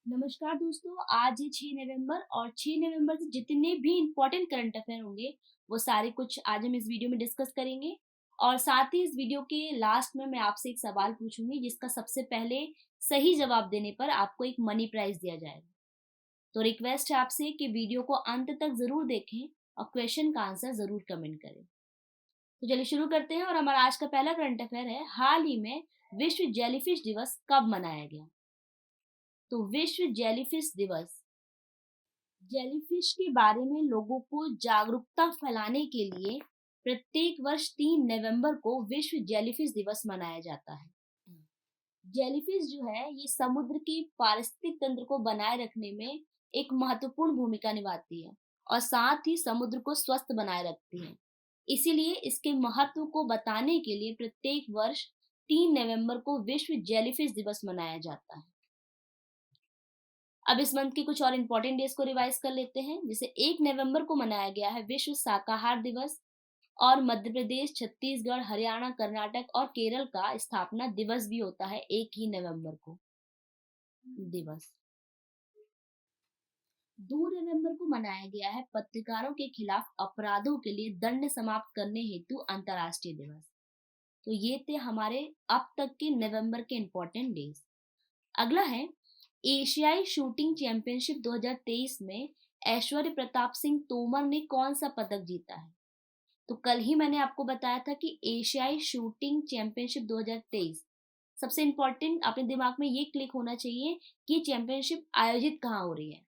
नमस्कार दोस्तों, आज है 6 नवंबर और 6 नवंबर से जितने भी इम्पोर्टेंट करंट अफेयर होंगे वो सारे कुछ आज हम इस वीडियो में डिस्कस करेंगे। और साथ ही इस वीडियो के लास्ट में मैं आपसे एक सवाल पूछूंगी जिसका सबसे पहले सही जवाब देने पर आपको एक मनी प्राइज दिया जाएगा। तो रिक्वेस्ट है आपसे कि वीडियो को अंत तक जरूर देखें और क्वेश्चन का आंसर जरूर कमेंट करें। तो चलिए शुरू करते हैं और हमारा आज का पहला करंट अफेयर है, हाल ही में विश्व जेलीफिश दिवस कब मनाया गया? तो विश्व जेलीफिश दिवस जेलीफिश के बारे में लोगों को जागरूकता फैलाने के लिए प्रत्येक वर्ष 3 नवंबर को विश्व जेलीफिश दिवस मनाया जाता है। जेलीफिश जो है ये समुद्र के पारिस्थितिक तंत्र को बनाए रखने में एक महत्वपूर्ण भूमिका निभाती है और साथ ही समुद्र को स्वस्थ बनाए रखती है। इसीलिए इसके महत्व को बताने के लिए प्रत्येक वर्ष 3 नवंबर को विश्व जेलीफिश दिवस मनाया जाता है। अब इस मंथ के कुछ और इम्पोर्टेंट डेज को रिवाइज कर लेते हैं। जैसे 1 नवंबर को मनाया गया है विश्व शाकाहार दिवस और मध्य प्रदेश, छत्तीसगढ़, हरियाणा, कर्नाटक और केरल का स्थापना दिवस भी होता है 1 ही नवंबर को दिवस। 2 नवंबर को मनाया गया है पत्रकारों के खिलाफ अपराधों के लिए दंड समाप्त करने हेतु अंतर्राष्ट्रीय दिवस। तो ये थे हमारे अब तक के नवंबर के इम्पोर्टेंट डेज। अगला है एशियाई शूटिंग चैंपियनशिप 2023 में ऐश्वर्य प्रताप सिंह तोमर ने कौन सा पदक जीता है? तो कल ही मैंने आपको बताया था कि एशियाई शूटिंग चैंपियनशिप 2023 सबसे इम्पोर्टेंट अपने दिमाग में ये क्लिक होना चाहिए कि चैंपियनशिप आयोजित कहाँ हो रही है।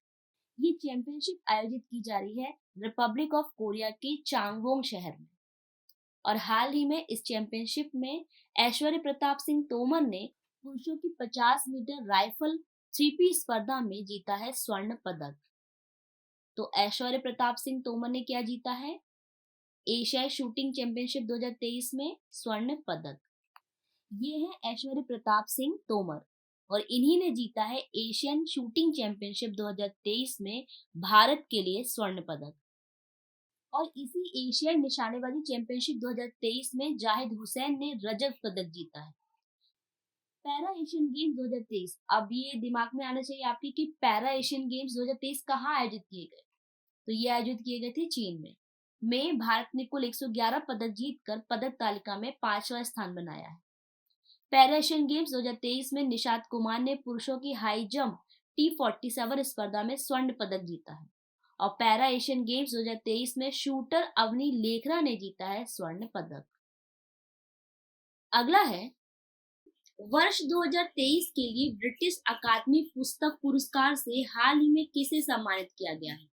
ये चैंपियनशिप आयोजित की जा रही है रिपब्लिक ऑफ कोरिया के चांगवोंग शहर में। और हाल ही में इस चैंपियनशिप में ऐश्वर्य प्रताप सिंह तोमर ने पुरुषों की 50 मीटर राइफल 3P स्पर्धा में जीता है स्वर्ण पदक। तो ऐश्वर्य प्रताप सिंह तोमर ने क्या जीता है? एशियाई शूटिंग चैंपियनशिप 2023 में स्वर्ण पदक। ये है ऐश्वर्य प्रताप सिंह तोमर और इन्हीं ने जीता है एशियन शूटिंग चैंपियनशिप 2023 में भारत के लिए स्वर्ण पदक। और इसी एशियाई निशानेबाजी चैंपियनशिप 2023 में जाहिद हुसैन ने रजत पदक जीता है। पैरा एशियन गेम्स 2023, अब ये दिमाग में आना चाहिए आपकी कि पैरा एशियन गेम्स 2023 कहाँ आयोजित किए गए? तो ये आयोजित किए गए थे चीन में भारत ने कुल 111 पदक जीतकर पदक तालिका में 5वां स्थान बनाया है। पैरा एशियन गेम्स 2023 में निशात कुमार ने पुरुषों की हाई जंप T47 स्पर्धा में स्वर्ण पदक जीता है और पैरा एशियन गेम्स 2023 में शूटर अवनी लेखरा ने जीता है स्वर्ण पदक। अगला है वर्ष 2023 के लिए ब्रिटिश अकादमी पुस्तक पुरस्कार से हाल ही में किसे सम्मानित किया गया है?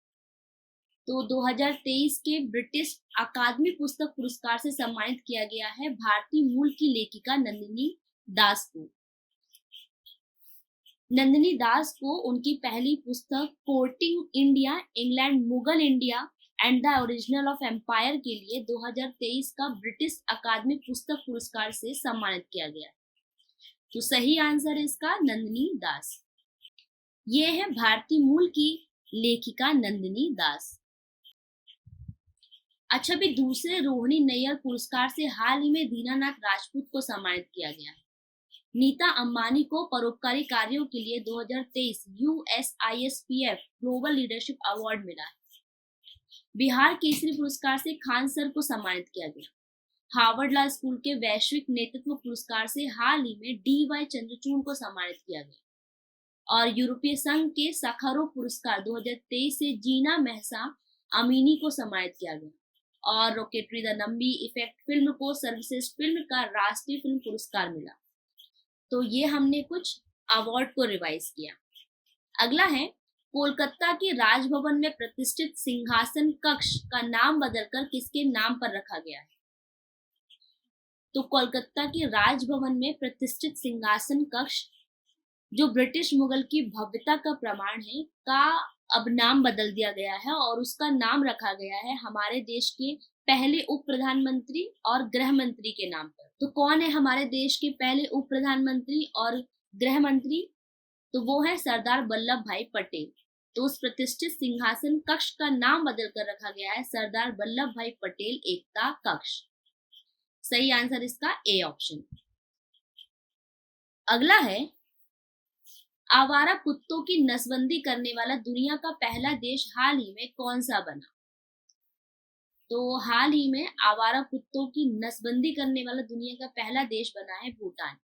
तो 2023 के ब्रिटिश अकादमी पुस्तक पुरस्कार से सम्मानित किया गया है भारतीय मूल की लेखिका नंदिनी दास को। नंदिनी दास को उनकी पहली पुस्तक courting India, England, Mughal India and the original of empire के लिए 2023 का ब्रिटिश अकादमी पुस्तक पुरस्कार से सम्मानित किया गया। तो सही आंसर है इसका नंदिनी दास। ये है भारतीय मूल की लेखिका नंदिनी दास। अच्छा, भी दूसरे रोहिणी नैयर पुरस्कार से हाल ही में दीनानाथ राजपूत को सम्मानित किया गया है। नीता अंबानी को परोपकारी कार्यों के लिए 2023 USISPF ग्लोबल लीडरशिप अवार्ड मिला है। बिहार केसरी पुरस्कार से खान सर को सम्मानित किया गया। हार्वर्ड लॉ स्कूल के वैश्विक नेतृत्व पुरस्कार से हाल ही में DY चंद्रचूड़ को सम्मानित किया गया और यूरोपीय संघ के सखारोव पुरस्कार 2023 से जीना महसा अमीनी को सम्मानित किया गया और rocketry the Nambi effect film को सर्वश्रेष्ठ फिल्म का राष्ट्रीय फिल्म पुरस्कार मिला। तो ये हमने कुछ अवार्ड को रिवाइज किया। अगला है कोलकाता के राजभवन में प्रतिष्ठित सिंहासन कक्ष का नाम बदलकर किसके नाम पर रखा गया है? तो कोलकाता के राजभवन में प्रतिष्ठित सिंहासन कक्ष जो ब्रिटिश मुगल की भव्यता का प्रमाण है का अब नाम बदल दिया गया है और उसका नाम रखा गया है हमारे देश के पहले उप प्रधानमंत्री और गृह मंत्री के नाम पर। तो कौन है हमारे देश के पहले उप प्रधानमंत्री और गृह मंत्री? तो वो है सरदार वल्लभ भाई पटेल। तो उस प्रतिष्ठित सिंहासन कक्ष का नाम बदलकर रखा गया है सरदार वल्लभ भाई पटेल एकता कक्ष। सही आंसर इसका ए ऑप्शन। अगला है आवारा कुत्तों की नसबंदी करने वाला दुनिया का पहला देश हाल ही में कौन सा बना? तो हाल ही में आवारा कुत्तों की नसबंदी करने वाला दुनिया का पहला देश बना है भूटान।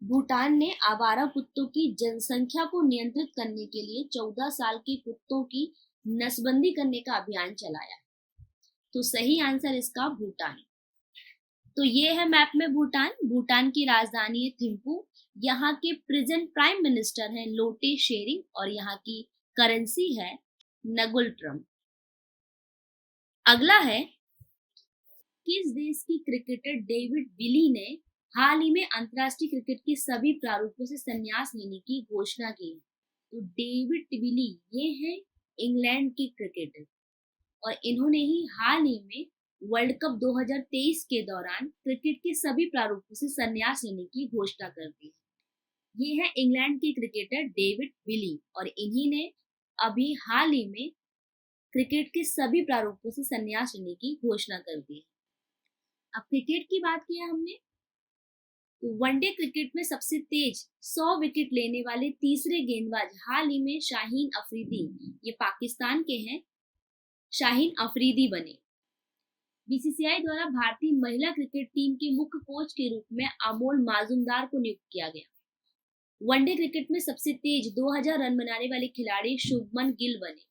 भूटान ने आवारा कुत्तों की जनसंख्या को नियंत्रित करने के लिए 14 साल के कुत्तों की नसबंदी करने का अभियान चलाया। तो सही आंसर इसका भूटान। तो ये है मैप में भूटान। भूटान की राजधानी है थिम्पू। यहाँ के प्रेजेंट प्राइम मिनिस्टर हैं लोटे शेरिंग और यहाँ की करेंसी है नगुल ट्रम्प। अगला है, किस देश की क्रिकेटर डेविड विली ने हाल ही में अंतर्राष्ट्रीय क्रिकेट के सभी प्रारूपों से संन्यास लेने की घोषणा की? तो डेविड विली ये है इंग्लैंड के क्रिकेटर और इन्होंने ही हाल ही में वर्ल्ड कप 2023 के दौरान क्रिकेट के सभी प्रारूपों से संन्यास लेने की घोषणा कर दी। ये है इंग्लैंड के क्रिकेटर डेविड विली और इन्हीं ने अभी हाल ही में क्रिकेट के सभी प्रारूपों से संन्यास लेने की घोषणा कर दी। अब क्रिकेट की बात की है हमने, तो वनडे क्रिकेट में सबसे तेज 100 विकेट लेने वाले तीसरे गेंदबाज हाल ही में शाहीन अफरीदी, ये पाकिस्तान के हैं, शाहीन अफरीदी बने। बीसीसीआई द्वारा भारतीय महिला क्रिकेट टीम के मुख्य कोच के रूप में अमोल माजूमदार को नियुक्त किया गया। वनडे क्रिकेट में सबसे तेज 2000 रन बनाने वाले खिलाड़ी शुभमन गिल बने।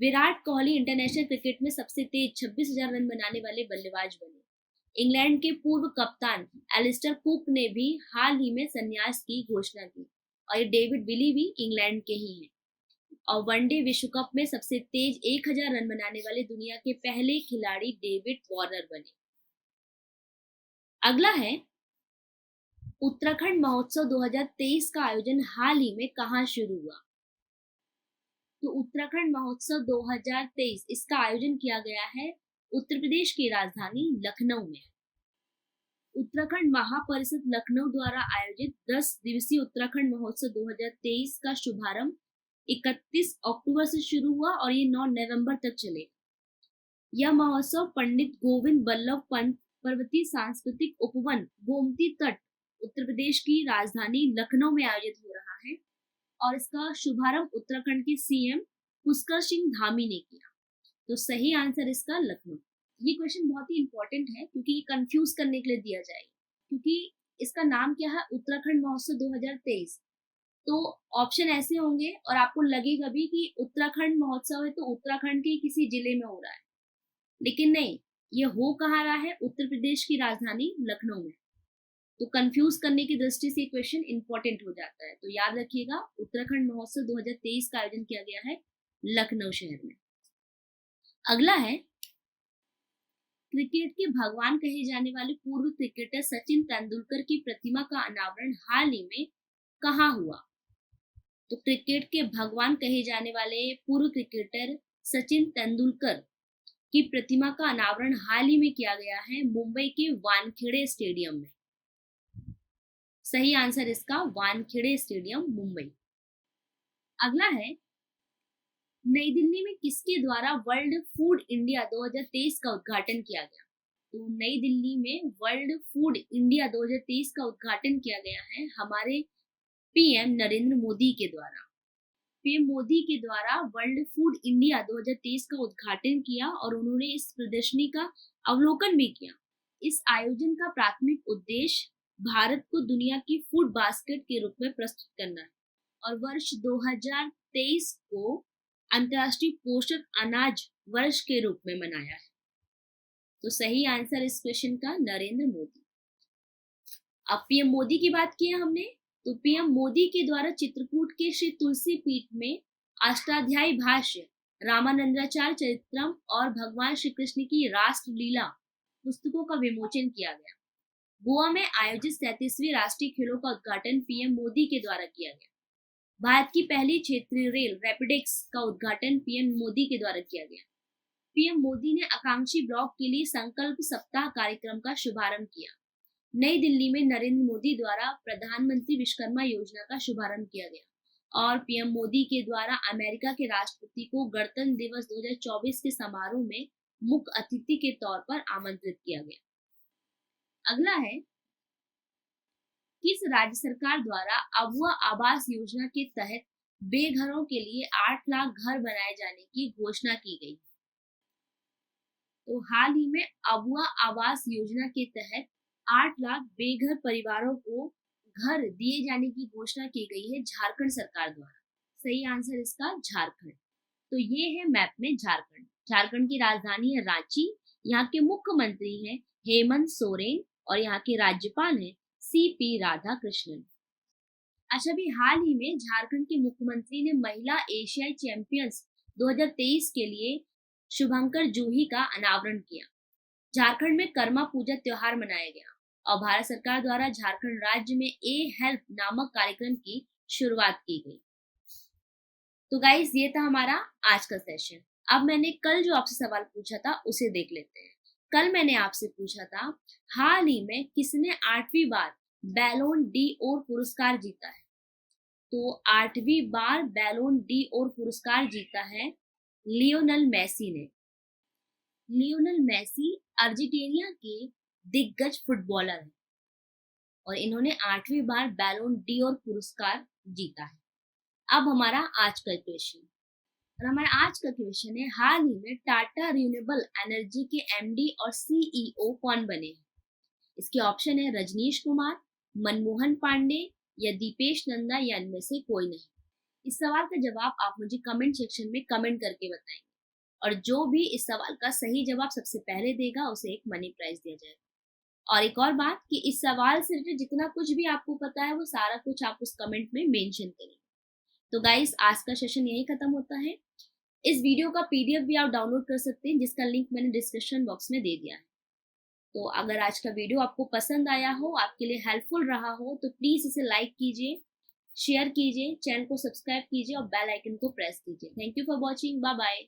विराट कोहली इंटरनेशनल क्रिकेट में सबसे तेज 26,000 रन बनाने वाले बल्लेबाज बने। इंग्लैंड के पूर्व कप्तान एलिस्टर कुक ने भी हाल ही में संन्यास की घोषणा की और ये डेविड विली भी इंग्लैंड के ही हैं। और वनडे विश्व कप में सबसे तेज 1000 रन बनाने वाले दुनिया के पहले खिलाड़ी डेविड वार्नर बने। अगला है, उत्तराखंड महोत्सव 2023 का आयोजन हाल ही में कहाँ शुरू हुआ? तो उत्तराखंड महोत्सव 2023 इसका आयोजन किया गया है उत्तर प्रदेश की राजधानी लखनऊ में। उत्तराखंड महापरिषद लखनऊ द्वारा आयोजित 10 दिवसीय उत्तराखंड महोत्सव 2023 का शुभारंभ 31 अक्टूबर से शुरू हुआ और ये 9 नवंबर तक चलेगा। यह महोत्सव पंडित गोविंद बल्लभ पंत पर्वतीय सांस्कृतिक उपवन गोमती तट उत्तर प्रदेश की राजधानी लखनऊ में आयोजित हो रहा है और इसका शुभारंभ उत्तराखंड के सीएम पुष्कर सिंह धामी ने किया। तो सही आंसर इसका लखनऊ। ये क्वेश्चन बहुत ही इंपॉर्टेंट है क्योंकि ये कंफ्यूज करने के लिए दिया जाएगा, क्योंकि इसका नाम क्या है उत्तराखंड महोत्सव 2023। तो ऑप्शन ऐसे होंगे और आपको लगेगा भी कि उत्तराखंड महोत्सव है तो उत्तराखंड के किसी जिले में हो रहा है, लेकिन नहीं, ये हो कहाँ रहा है, उत्तर प्रदेश की राजधानी लखनऊ में। तो कंफ्यूज करने की दृष्टि से क्वेश्चन इंपॉर्टेंट हो जाता है। तो याद रखिएगा, उत्तराखंड महोत्सव 2023 का आयोजन किया गया है लखनऊ शहर में। अगला है, क्रिकेट के भगवान कहे जाने वाले पूर्व क्रिकेटर सचिन तेंदुलकर की प्रतिमा का अनावरण हाल ही में कहाँ हुआ? तो क्रिकेट के भगवान कहे जाने वाले पूर्व क्रिकेटर सचिन तेंदुलकर की प्रतिमा का अनावरण हाल ही में किया गया है मुंबई के वानखेड़े स्टेडियम में। सही आंसर इसका वानखेड़े स्टेडियम, मुंबई। अगला है, नई दिल्ली में किसके द्वारा वर्ल्ड फूड इंडिया 2023 का उद्घाटन किया गया? तो नई दिल्ली में वर्ल्ड फूड इंडिया 2023 का उद्घाटन किया गया है हमारे पीएम नरेंद्र मोदी के द्वारा। पीएम मोदी के द्वारा वर्ल्ड फूड इंडिया 2023 का उद्घाटन किया और उन्होंने इस प्रदर्शनी का अवलोकन भी किया। इस आयोजन का प्राथमिक उद्देश्य भारत को दुनिया की फूड बास्केट के रूप में प्रस्तुत करना है और वर्ष 2023 को अंतर्राष्ट्रीय पोषक अनाज वर्ष के रूप में मनाया है। तो सही आंसर इस क्वेश्चन का नरेंद्र मोदी। अब पीएम मोदी की बात की है हमने, तो पीएम मोदी के द्वारा चित्रकूट के श्री तुलसी पीठ में अष्टाध्यायी भाष्य, रामानंदाचार्य चरित्रम और भगवान श्री कृष्ण की रासलीला पुस्तकों का विमोचन किया गया। गोवा में आयोजित 37वीं राष्ट्रीय खेलों का उद्घाटन पीएम मोदी के द्वारा किया गया। भारत की पहली क्षेत्रीय रेल रैपिडेक्स का उद्घाटन पीएम मोदी के द्वारा किया गया। पीएम मोदी ने आकांक्षी ब्लॉक के लिए संकल्प सप्ताह कार्यक्रम का शुभारंभ किया। नई दिल्ली में नरेंद्र मोदी द्वारा प्रधानमंत्री विश्वकर्मा योजना का शुभारंभ किया गया और पीएम मोदी के द्वारा अमेरिका के राष्ट्रपति को गणतंत्र दिवस 2024 के समारोह में मुख्य अतिथि के तौर पर आमंत्रित किया गया। अगला है, किस राज्य सरकार द्वारा अबुआ आवास योजना के तहत बेघरों के लिए 8 लाख घर बनाए जाने की घोषणा की गई? तो हाल ही में अबुआ आवास योजना के तहत 8 लाख बेघर परिवारों को घर दिए जाने की घोषणा की गई है झारखंड सरकार द्वारा। सही आंसर इसका झारखंड। तो ये है मैप में झारखंड। झारखंड की राजधानी है रांची। यहाँ के मुख्यमंत्री हैं हेमंत सोरेन और यहाँ के राज्यपाल हैं सीपी राधाकृष्णन। अच्छा, अभी हाल ही में झारखंड के मुख्यमंत्री ने महिला एशियाई चैंपियंस 2023 के लिए शुभंकर जूही का अनावरण किया। झारखंड में कर्मा पूजा त्योहार मनाया गया और भारत सरकार द्वारा झारखंड राज्य में ए हेल्प नामक कार्यक्रम की शुरुआत की गई। तो गाइस, ये था हमारा आज का सेशन। अब मैंने कल जो आपसे सवाल पूछा था उसे देख लेते हैं। कल मैंने आपसे पूछा था हाल ही में किसने 8वीं बार बैलोन डी ओर पुरस्कार जीता है? तो 8वीं बार बैलोन डी ओर पुरस्कार जीता है लियोनेल मेसी ने। लियोनेल मेसी अर्जेंटीना के दिग्गज फुटबॉलर हैं और इन्होंने 8वीं बार बैलोन डी ओर पुरस्कार जीता है। अब हमारा आज का क्वेश्चन, और हमारा आज का क्वेश्चन है हाल ही में टाटा रिन्यूएबल एनर्जी के एमडी और सीईओ कौन बने हैं? इसके ऑप्शन है रजनीश कुमार, मनमोहन पांडे या दीपेश नंदा या इनमें से कोई नहीं। इस सवाल का जवाब आप मुझे कमेंट सेक्शन में कमेंट करके बताएंगे और जो भी इस सवाल का सही जवाब सबसे पहले देगा उसे एक मनी प्राइज दिया जाएगा। और एक और बात कि इस सवाल से रिलेटेड जितना कुछ भी आपको पता है वो सारा कुछ आप उस कमेंट में मेंशन करेंगे। तो गाइस, आज का सेशन यही खत्म होता है। इस वीडियो का पीडीएफ भी आप डाउनलोड कर सकते हैं जिसका लिंक मैंने डिस्क्रिप्शन बॉक्स में दे दिया है। तो अगर आज का वीडियो आपको पसंद आया हो, आपके लिए हेल्पफुल रहा हो, तो प्लीज इसे लाइक कीजिए, शेयर कीजिए, चैनल को सब्सक्राइब कीजिए और बेल आइकन को प्रेस कीजिए। Thank you for watching. Bye bye.